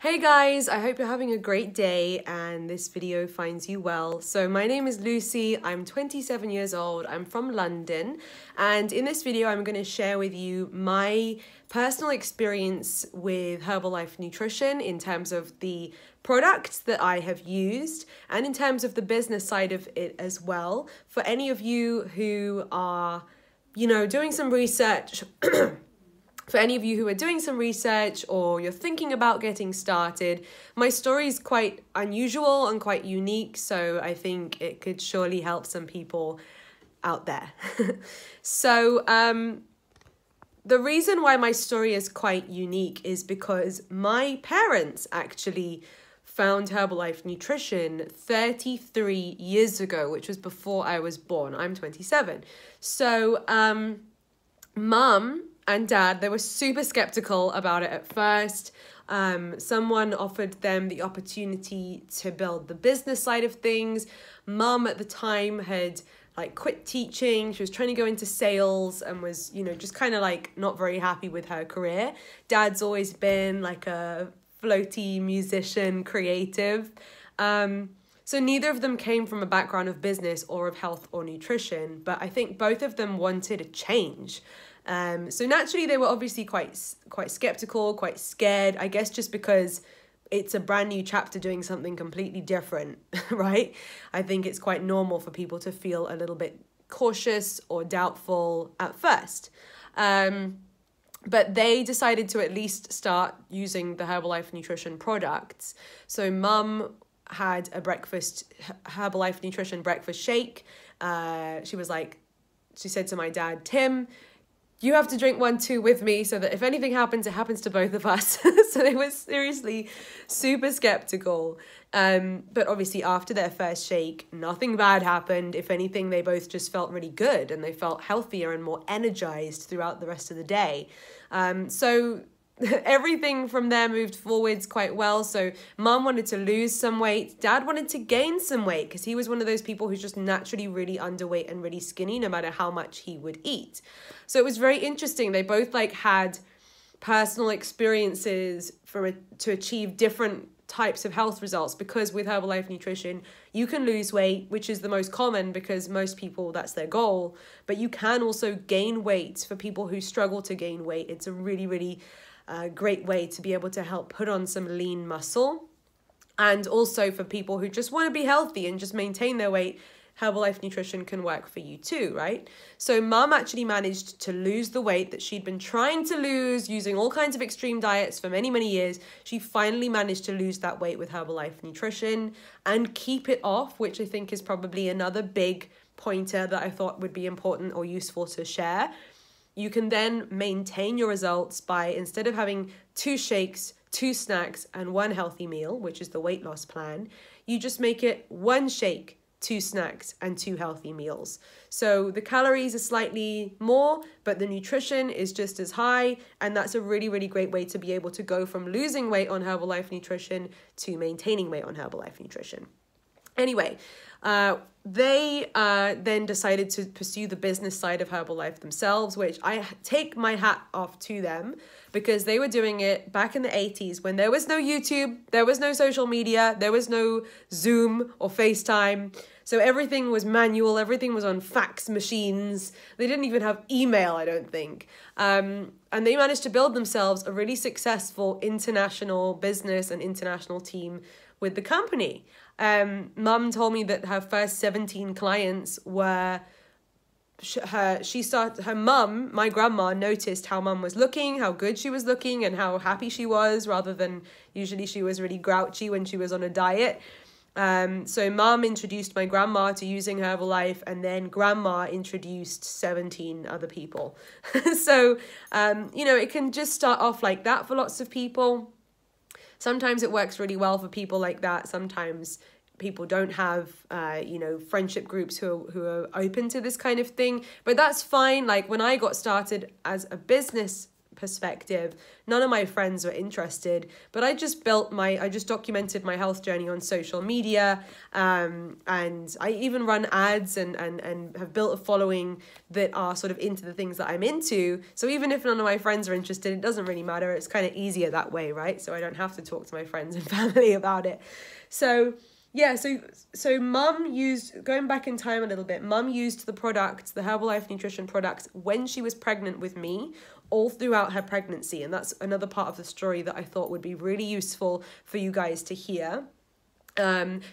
Hey guys, I hope you're having a great day and this video finds you well. So my name is Lucie, I'm 27 years old, I'm from London, and in this video I'm going to share with you my personal experience with Herbalife Nutrition in terms of the products that I have used and in terms of the business side of it as well. For any of you who are, doing some research For any of you who are doing some research or you're thinking about getting started, my story is quite unusual and quite unique, so I think it could surely help some people out there. So the reason why my story is quite unique is because my parents actually found Herbalife Nutrition 33 years ago, which was before I was born. I'm 27. So mum and dad, they were super skeptical about it at first. Someone offered them the opportunity to build the business side of things. Mum at the time had quit teaching. She was trying to go into sales and was, just kind of not very happy with her career. Dad's always been a floaty musician, creative. So neither of them came from a background of business or of health or nutrition, but I think both of them wanted a change. So naturally they were obviously quite skeptical, quite scared, I guess just because it's a brand new chapter doing something completely different, right? I think it's quite normal for people to feel a little bit cautious or doubtful at first. But they decided to at least start using the Herbalife Nutrition products. So mum had a Herbalife Nutrition breakfast shake. She said to my dad, Tim, you have to drink one too with me so that if anything happens, it happens to both of us. So they were seriously super skeptical. But obviously after their first shake, nothing bad happened. If anything, they both just felt really good and they felt healthier and more energized throughout the rest of the day. So everything from there moved forwards quite well. So mum wanted to lose some weight. Dad wanted to gain some weight because he was one of those people who's just naturally really underweight and really skinny no matter how much he would eat. So it was very interesting. They both had personal experiences to achieve different types of health results, because with Herbalife Nutrition, you can lose weight, which is the most common because most people, that's their goal. But you can also gain weight for people who struggle to gain weight. It's a really, really great way to be able to help put on some lean muscle. And also for people who just want to be healthy and just maintain their weight, Herbalife Nutrition can work for you too, right? So mum actually managed to lose the weight that she'd been trying to lose using all kinds of extreme diets for many, many years. She finally managed to lose that weight with Herbalife Nutrition and keep it off, which I think is probably another big pointer that I thought would be important or useful to share. You can then maintain your results by, instead of having 2 shakes, 2 snacks, and 1 healthy meal, which is the weight loss plan, you just make it 1 shake, 2 snacks, and 2 healthy meals. So the calories are slightly more, but the nutrition is just as high, and that's a really, really great way to be able to go from losing weight on Herbalife Nutrition to maintaining weight on Herbalife Nutrition. Anyway, they then decided to pursue the business side of Herbalife themselves, which I take my hat off to them, because they were doing it back in the 80s when there was no YouTube, there was no social media, there was no Zoom or FaceTime. So everything was manual, everything was on fax machines. They didn't even have email, I don't think. And they managed to build themselves a really successful international business and international team with the company. Mum told me that her first 17 clients were her mum, my grandma, noticed how mum was looking, how good she was looking, and how happy she was, rather than usually she was really grouchy when she was on a diet. So mum introduced my grandma to using Herbalife, and then grandma introduced 17 other people. So, it can just start off like that for lots of people. Sometimes it works really well for people like that. Sometimes people don't have, friendship groups who are open to this kind of thing. But that's fine. When I got started as a business perspective. None of my friends were interested, but I just documented my health journey on social media. And I even run ads and have built a following that are sort of into the things that I'm into. So even if none of my friends are interested, it doesn't really matter. It's kind of easier that way, right? So I don't have to talk to my friends and family about it. So yeah, so mum used, going back in time a little bit, mum used the products, the Herbalife nutrition products, when she was pregnant with me, all throughout her pregnancy. And that's another part of the story that I thought would be really useful for you guys to hear.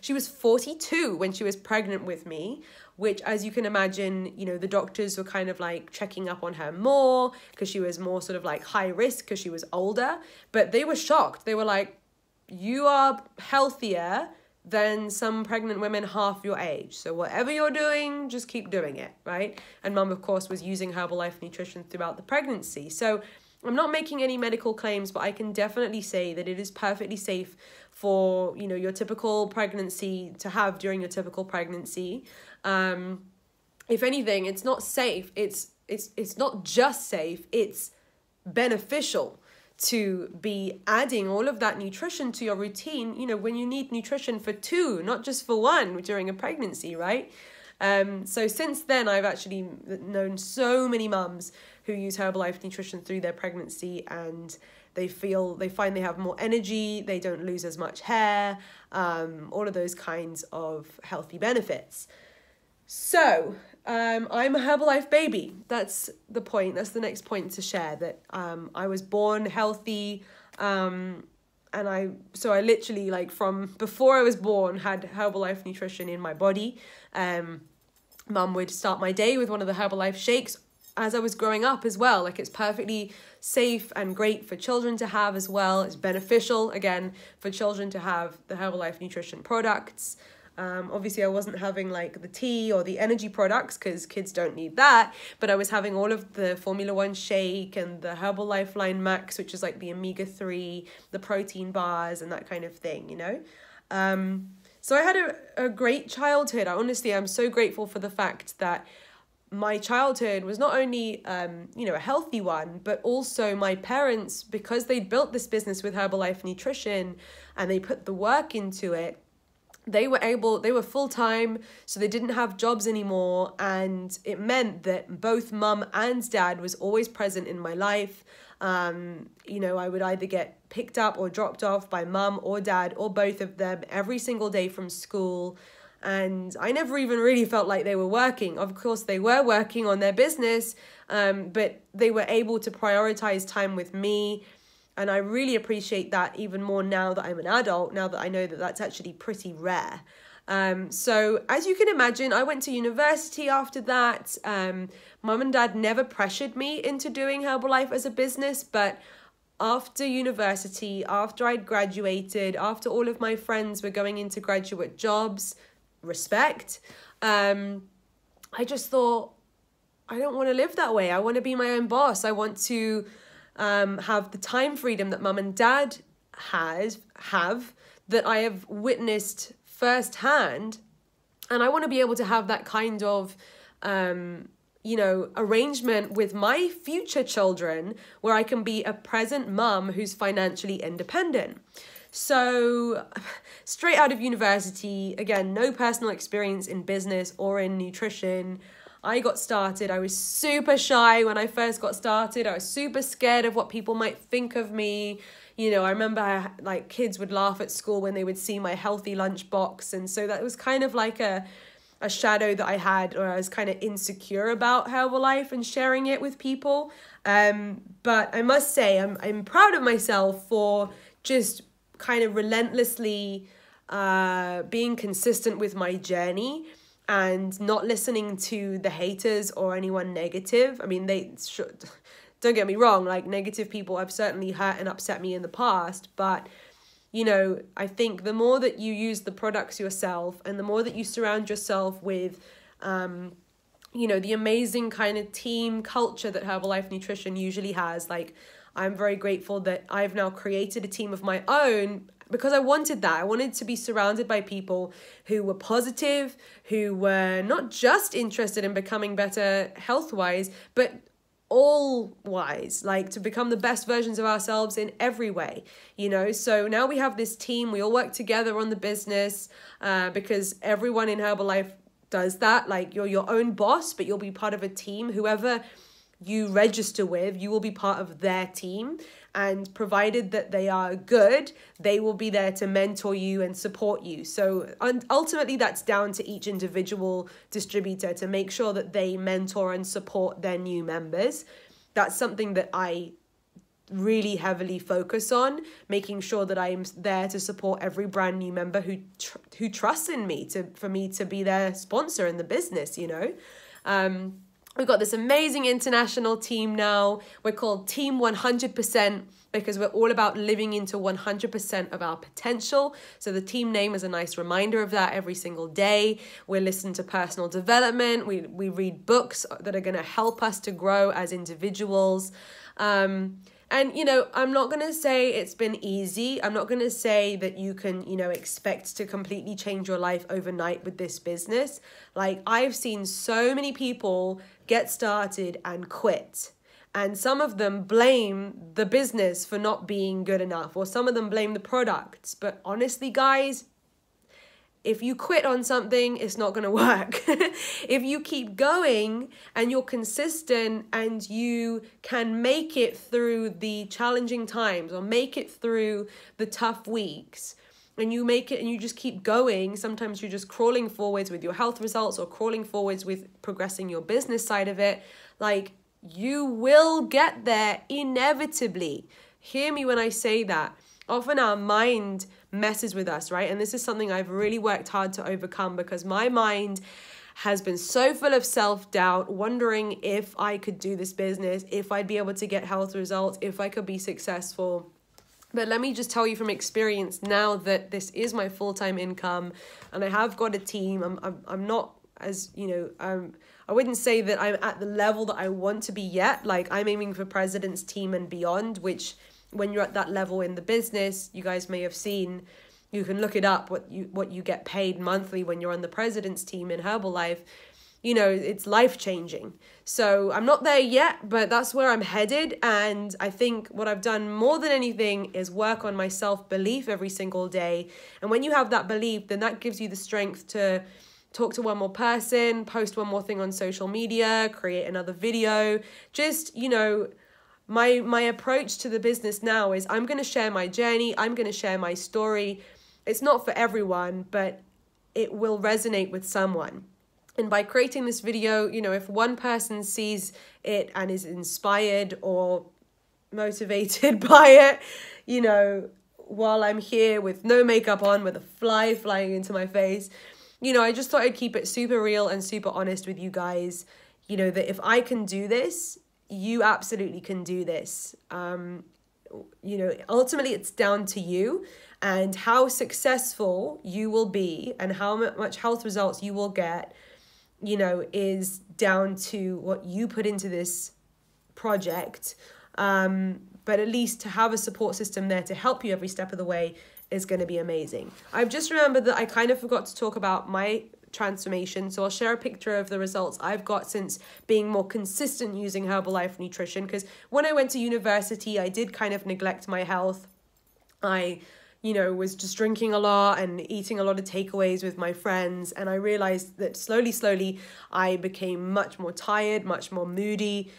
She was 42 when she was pregnant with me, which, as you can imagine, you know, the doctors were kind of like checking up on her more because she was more sort of like high risk because she was older. But they were shocked. They were like, you are healthier than some pregnant women half your age. So whatever you're doing, just keep doing it, right? And mum, of course, was using Herbalife nutrition throughout the pregnancy. So I'm not making any medical claims, but I can definitely say that it is perfectly safe for, you know, your typical pregnancy to have during your typical pregnancy. If anything, it's not safe. It's not just safe, it's beneficial to be adding all of that nutrition to your routine, you know, when you need nutrition for two, not just for one during a pregnancy, right? So since then, I've actually known so many mums who use Herbalife nutrition through their pregnancy, and they find they have more energy, they don't lose as much hair, all of those kinds of healthy benefits. So I'm a Herbalife baby. That's the point. That's the next point to share, that I was born healthy, and I literally, like, from before I was born, had Herbalife nutrition in my body. Mum would start my day with one of the Herbalife shakes as I was growing up as well. Like, it's perfectly safe and great for children to have as well. It's beneficial, again, for children to have the Herbalife nutrition products. Obviously, I wasn't having like the tea or the energy products because kids don't need that, but I was having all of the Formula 1 shake and the Herbalife Line Max, which is like the omega-3, the protein bars and that kind of thing, you know? So I had a great childhood. I'm so grateful for the fact that my childhood was not only, a healthy one, but also my parents, because they built this business with Herbalife nutrition and they put the work into it, they were full-time, so they didn't have jobs anymore, and it meant that both mum and dad was always present in my life. I would either get picked up or dropped off by mum or dad or both of them every single day from school, and I never even really felt like they were working. Of course, they were working on their business, but they were able to prioritize time with me. And I really appreciate that even more now that I'm an adult, now that I know that that's actually pretty rare. So as you can imagine, I went to university after that. Mum and dad never pressured me into doing Herbalife as a business, but after university, after I'd graduated, after all of my friends were going into graduate jobs, respect, I just thought, I don't want to live that way. I want to be my own boss. I want to have the time freedom that mum and dad have that I have witnessed firsthand, and I want to be able to have that kind of arrangement with my future children where I can be a present mum who's financially independent. So straight out of university, again, no personal experience in business or in nutrition, I got started. I was super shy when I first got started. I was super scared of what people might think of me. You know, I remember like kids would laugh at school when they would see my healthy lunchbox. And so that was kind of like a shadow that I had, or I was kind of insecure about Herbalife and sharing it with people. But I must say, I'm proud of myself for just kind of relentlessly being consistent with my journey and not listening to the haters or anyone negative. I mean, don't get me wrong, like negative people have certainly hurt and upset me in the past, but you know, I think the more that you use the products yourself and the more that you surround yourself with, the amazing kind of team culture that Herbalife Nutrition usually has, like I'm very grateful that I've now created a team of my own because I wanted that. I wanted to be surrounded by people who were positive, who were not just interested in becoming better health-wise, but all wise, like to become the best versions of ourselves in every way, you know. So now we have this team, we all work together on the business, because everyone in Herbalife does that. Like, you're your own boss, but you'll be part of a team. Whoever you register with, you will be part of their team, and provided that they are good, they will be there to mentor you and support you. So ultimately that's down to each individual distributor to make sure that they mentor and support their new members. That's something that I really heavily focus on, making sure that I'm there to support every brand new member who trusts in me for me to be their sponsor in the business, you know. We've got this amazing international team now. We're called Team 100% because we're all about living into 100% of our potential. So the team name is a nice reminder of that every single day. We listen to personal development. We read books that are going to help us to grow as individuals. And, you know, I'm not going to say it's been easy. I'm not going to say that you can, you know, expect to completely change your life overnight with this business. Like, I've seen so many people get started and quit. And some of them blame the business for not being good enough, or some of them blame the products. But honestly, guys, if you quit on something, it's not going to work. If you keep going and you're consistent and you can make it through the challenging times or make it through the tough weeks, and you make it and you just keep going, sometimes you're just crawling forwards with your health results or crawling forwards with progressing your business side of it, like, you will get there inevitably. Hear me when I say that. Often our mind messes with us, right? And this is something I've really worked hard to overcome, because my mind has been so full of self-doubt, wondering if I could do this business, if I'd be able to get health results, if I could be successful. But let me just tell you from experience now that this is my full-time income and I have got a team. I'm not as, you know, I wouldn't say that I'm at the level that I want to be yet. Like, I'm aiming for president's team and beyond, which when you're at that level in the business, you guys may have seen, you can look it up, what you get paid monthly when you're on the president's team in Herbalife. You know, it's life-changing. So I'm not there yet, but that's where I'm headed. And I think what I've done more than anything is work on my self-belief every single day. And when you have that belief, then that gives you the strength to talk to one more person, post one more thing on social media, create another video. Just, you know, my approach to the business now is I'm going to share my journey. I'm going to share my story. It's not for everyone, but it will resonate with someone. And by creating this video, you know, if one person sees it and is inspired or motivated by it, you know, while I'm here with no makeup on, with a fly flying into my face, you know, I just thought I'd keep it super real and super honest with you guys. You know, that if I can do this, you absolutely can do this. You know, ultimately it's down to you, and how successful you will be and how much health results you will get, you know, is down to what you put into this project. But at least to have a support system there to help you every step of the way is going to be amazing. I've just remembered that I kind of forgot to talk about my transformation. So I'll share a picture of the results I've got since being more consistent using Herbalife nutrition. Because when I went to university, I did kind of neglect my health. I, you know, was just drinking a lot and eating a lot of takeaways with my friends. And I realized that slowly, I became much more tired, much more moody,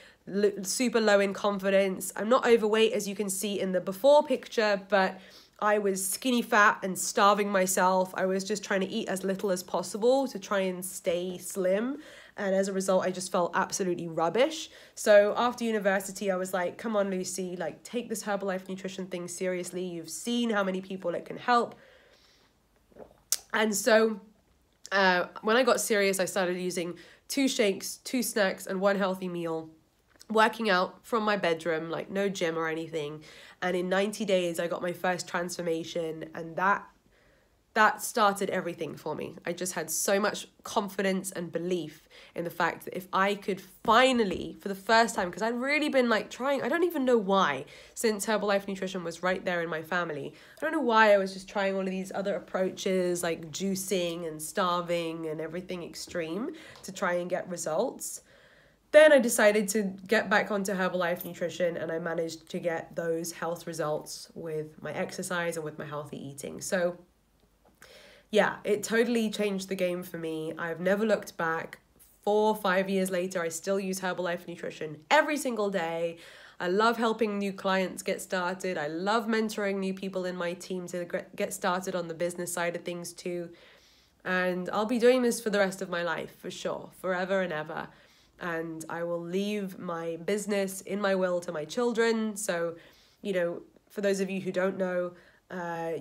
super low in confidence. I'm not overweight, as you can see in the before picture, but I was skinny fat and starving myself. I was just trying to eat as little as possible to try and stay slim. And as a result, I just felt absolutely rubbish. So after university, I was like, come on, Lucie, like, take this Herbalife nutrition thing seriously. You've seen how many people it can help. And so when I got serious, I started using 2 shakes, 2 snacks, and 1 healthy meal, working out from my bedroom, like no gym or anything. And in 90 days, I got my first transformation, and that started everything for me. I just had so much confidence and belief in the fact that if I could finally, for the first time, because I'd really been like trying, I don't even know why, since Herbalife nutrition was right there in my family. I don't know why I was just trying all of these other approaches like juicing and starving and everything extreme to try and get results. then I decided to get back onto Herbalife nutrition, and I managed to get those health results with my exercise and with my healthy eating. So yeah, it totally changed the game for me. I've never looked back. 4 or 5 years later, I still use Herbalife nutrition every single day. I love helping new clients get started. I love mentoring new people in my team to get started on the business side of things too. And I'll be doing this for the rest of my life, for sure, forever and ever. And I will leave my business in my will to my children. So, you know, for those of you who don't know,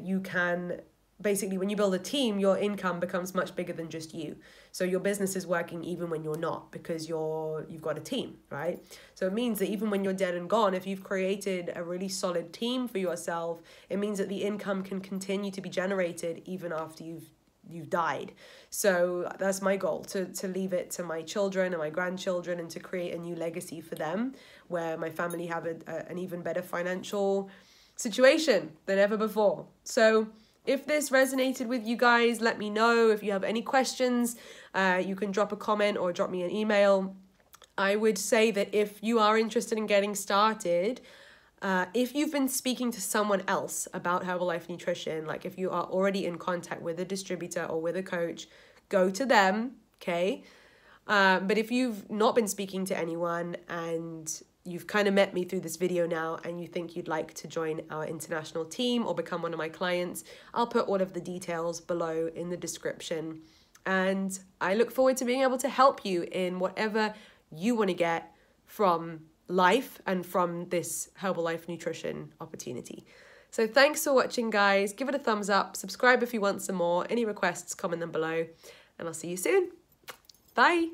you can basically, when you build a team, your income becomes much bigger than just you. So your business is working even when you're not, because you've got a team, right? So it means that even when you're dead and gone, if you've created a really solid team for yourself, it means that the income can continue to be generated even after you've died. So that's my goal, to leave it to my children and my grandchildren, and to create a new legacy for them where my family have an even better financial situation than ever before. So if this resonated with you guys, let me know. If you have any questions, you can drop a comment or drop me an email. I would say that if you are interested in getting started, if you've been speaking to someone else about Herbalife nutrition, like if you are already in contact with a distributor or with a coach, go to them, okay? But if you've not been speaking to anyone and you've kind of met me through this video now and you think you'd like to join our international team or become one of my clients, I'll put all of the details below in the description. And I look forward to being able to help you in whatever you want to get from life and from this Herbalife nutrition opportunity. So thanks for watching, guys. Give it a thumbs up, subscribe if you want some more. Any requests, comment them below, and I'll see you soon. Bye.